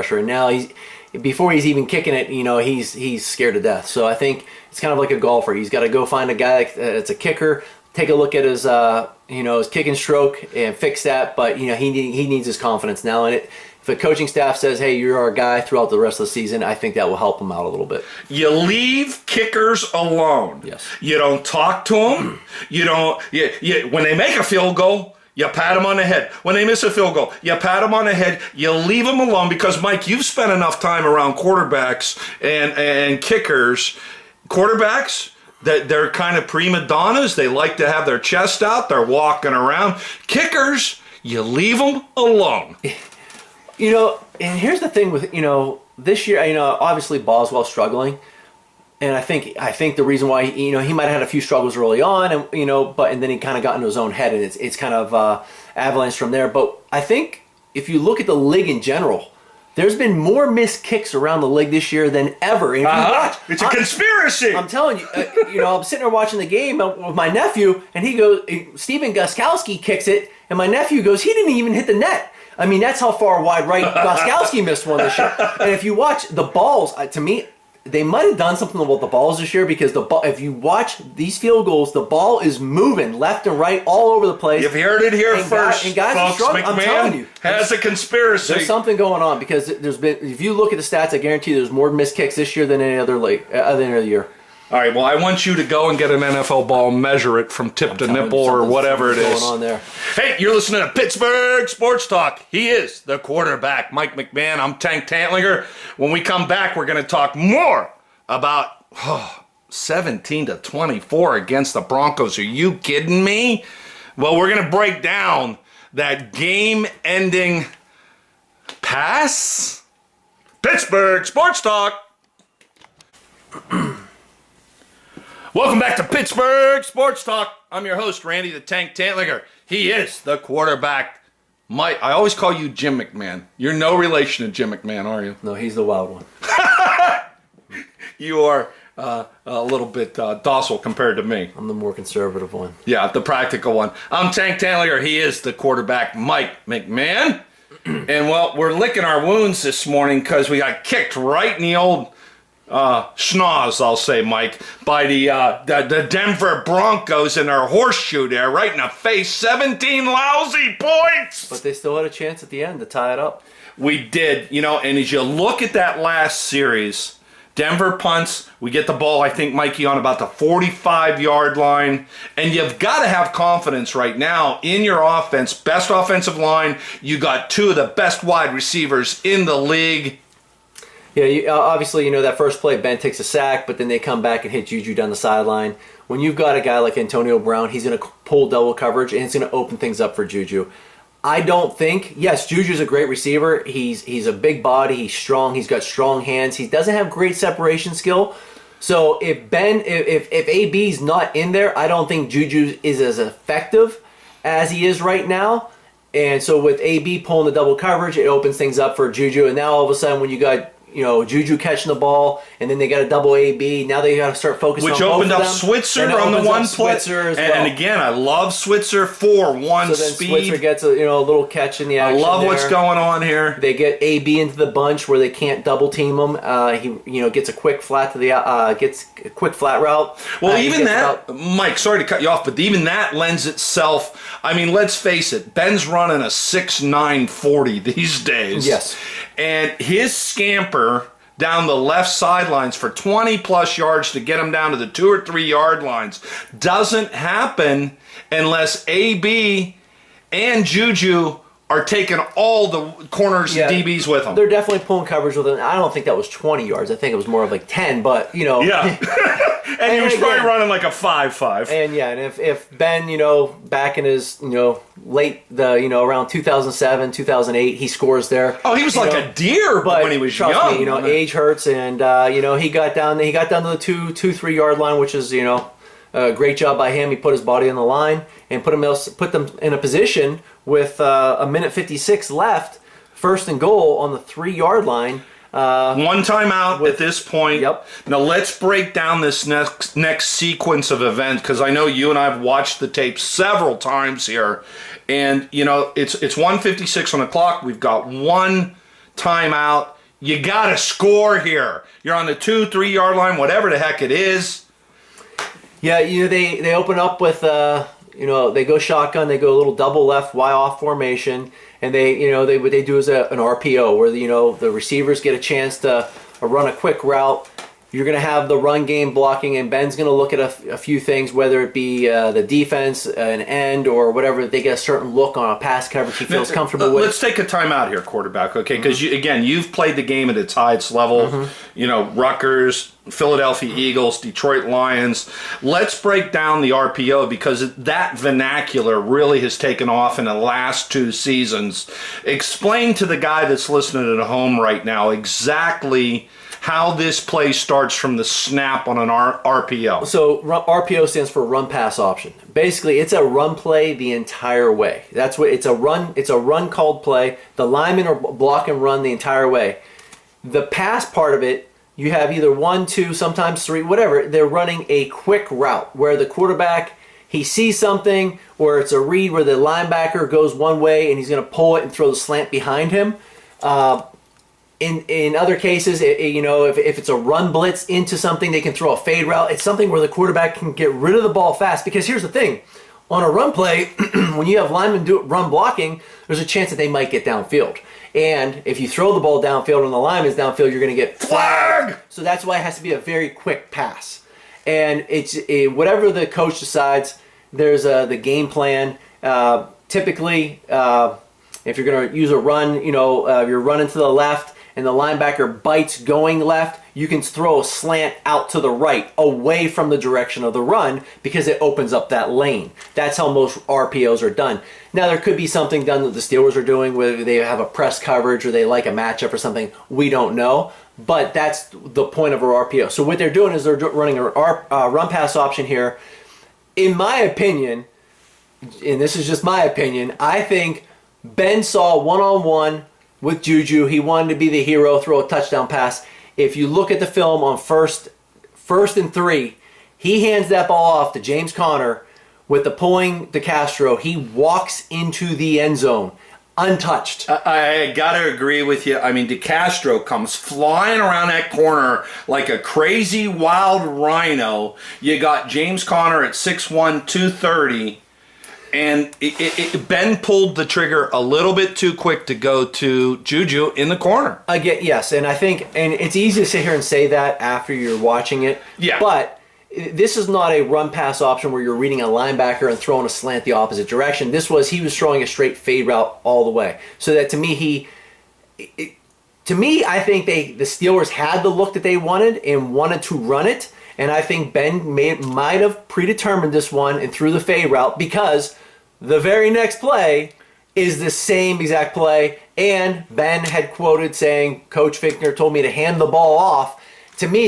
pressure. And now before he's even kicking it, he's scared to death. So I think it's kind of like a golfer. He's got to go find a guy that's a kicker, take a look at his his kicking stroke and fix that. But he needs his confidence now. And if the coaching staff says, "Hey, you're our guy throughout the rest of the season," I think that will help him out a little bit. You leave kickers alone. Yes. You don't talk to them. You don't. When they make a field goal, you pat them on the head. When they miss a field goal, you pat them on the head. You leave them alone because, Mike, you've spent enough time around quarterbacks and kickers. Quarterbacks, they're kind of prima donnas. They like to have their chest out. They're walking around. Kickers, you leave them alone. And here's the thing with, this year, obviously Boswell's struggling. And I think the reason why, he might have had a few struggles early on, and, and then he kind of got into his own head, and it's kind of avalanche from there. But I think if you look at the league in general, there's been more missed kicks around the league this year than ever. And if you watch, it's a conspiracy. I'm telling you, I'm sitting there watching the game with my nephew, and he goes, Steven Gostkowski kicks it, and my nephew goes, he didn't even hit the net. I mean, that's how far wide right Gostkowski missed one this year. And if you watch the balls, to me, they might have done something about the balls this year because if you watch these field goals, the ball is moving left and right all over the place. You've heard it here first, guys are folks. struggling. I'm telling you, has a conspiracy. There's something going on because there's been. If you look at the stats, I guarantee there's more missed kicks this year than any other year. All right, well, I want you to go and get an NFL ball and measure it from tip to nipple or whatever it is. Going on there. Hey, you're listening to Pittsburgh Sports Talk. He is the quarterback, Mike McMahon. I'm Tank Tantlinger. When we come back, we're going to talk more about 17-24 against the Broncos. Are you kidding me? Well, we're going to break down that game-ending pass. Pittsburgh Sports Talk. Welcome back to Pittsburgh Sports Talk. I'm your host, Randy the Tank Tantlinger. He is the quarterback. Mike, I always call you Jim McMahon. You're no relation to Jim McMahon, are you? No, he's the wild one. You are a little bit docile compared to me. I'm the more conservative one. Yeah, the practical one. I'm Tank Tantlinger. He is the quarterback, Mike McMahon. And, well, we're licking our wounds this morning because we got kicked right in the old schnoz, I'll say, Mike, by the Denver Broncos in their horseshoe there, right in the face. 17 lousy points! But they still had a chance at the end to tie it up. We did, and as you look at that last series, Denver punts, we get the ball, I think, Mikey, on about the 45-yard line, and you've got to have confidence right now in your offense, best offensive line. You got two of the best wide receivers in the league. Yeah, obviously, that first play, Ben takes a sack, but then they come back and hit Juju down the sideline. When you've got a guy like Antonio Brown, he's going to pull double coverage, and it's going to open things up for Juju. I don't think, yes, Juju's a great receiver. He's a big body. He's strong. He's got strong hands. He doesn't have great separation skill. So if AB's not in there, I don't think Juju is as effective as he is right now. And so with AB pulling the double coverage, it opens things up for Juju. And now all of a sudden when you got Juju catching the ball, and then they got a double AB. Now they got to start focusing on both of them. Which opened up Switzer on the one play. And again, I love Switzer for one so then speed. Switzer gets a little catch in the action. I love there. What's going on here. They get AB into the bunch where they can't double team him. He gets a quick flat route. Well, even that, Mike. Sorry to cut you off, but even that lends itself. I mean, let's face it. Ben's running a 6'9" 40 these days. Yes. And his scamper down the left sidelines for 20-plus yards to get him down to the 2 or 3 yard lines doesn't happen unless AB and Juju are taking all the corners and DBs with them. They're definitely pulling coverage with them. I don't think that was 20 yards. I think it was more of like 10, but, Yeah. and he was probably running like a 5.5. And, and if Ben, back in his, late, around 2007, 2008, he scores there. Oh, he was like a deer when he was young. Trust me, age hurts, and, he got down to the 2-3 yard line, which is, a great job by him. He put his body on the line and put them in a position with a minute 56 left, first and goal on the 3 yard line. One timeout at this point. Yep. Now let's break down this next sequence of events because I know you and I have watched the tape several times here, and it's 1:56 on the clock. We've got one timeout. You got to score here. You're on the 2-3 yard line, whatever the heck it is. Yeah, they open up with they go shotgun, they go a little double left Y off formation, and what they do is an RPO where the receivers get a chance to run a quick route. You're going to have the run game blocking, and Ben's going to look at a few things, whether it be the defense, an end, or whatever. They get a certain look on a pass coverage he feels comfortable with. Let's take a timeout here, quarterback, okay? Because, you've played the game at its highest level. Rutgers, Philadelphia Eagles, Detroit Lions. Let's break down the RPO because that vernacular really has taken off in the last 2 seasons. Explain to the guy that's listening at home right now exactly how this play starts from the snap on an RPO. So RPO stands for run pass option. Basically, it's a run play the entire way. That's what it's a run. It's a run called play. The linemen are block and run the entire way. The pass part of it, you have either 1, 2, sometimes 3, whatever. They're running a quick route where the quarterback, he sees something, or it's a read where the linebacker goes one way and he's going to pull it and throw the slant behind him. In other cases, if it's a run blitz into something, they can throw a fade route. It's something where the quarterback can get rid of the ball fast. Because here's the thing. On a run play, when you have linemen do run blocking, there's a chance that they might get downfield. And if you throw the ball downfield and the lineman's downfield, you're going to get flag. So that's why it has to be a very quick pass. And it's whatever the coach decides, there's the game plan. Typically, if you're going to use a run, you're running to the left, and the linebacker bites going left, you can throw a slant out to the right, away from the direction of the run, because it opens up that lane. That's how most RPOs are done. Now, there could be something done that the Steelers are doing, whether they have a press coverage or they like a matchup or something. We don't know, but that's the point of a RPO. So what they're doing is they're running a run pass option here. In my opinion, and this is just my opinion, I think Ben saw one-on-one with Juju. He wanted to be the hero, throw a touchdown pass. If you look at the film on first and 3, he hands that ball off to James Conner with the pulling to Castro. He walks into the end zone untouched. I got to agree with you. I mean, DeCastro comes flying around that corner like a crazy wild rhino. You got James Conner at 6'1", 230. And Ben pulled the trigger a little bit too quick to go to Juju in the corner. Yes, and I think, and it's easy to sit here and say that after you're watching it. Yeah. But this is not a run pass option where you're reading a linebacker and throwing a slant the opposite direction. He was throwing a straight fade route all the way. So that to me, I think the Steelers had the look that they wanted and wanted to run it. And I think Ben might have predetermined this one and threw the fade route, because the very next play is the same exact play. And Ben had quoted saying, Coach Fickner told me to hand the ball off. To me,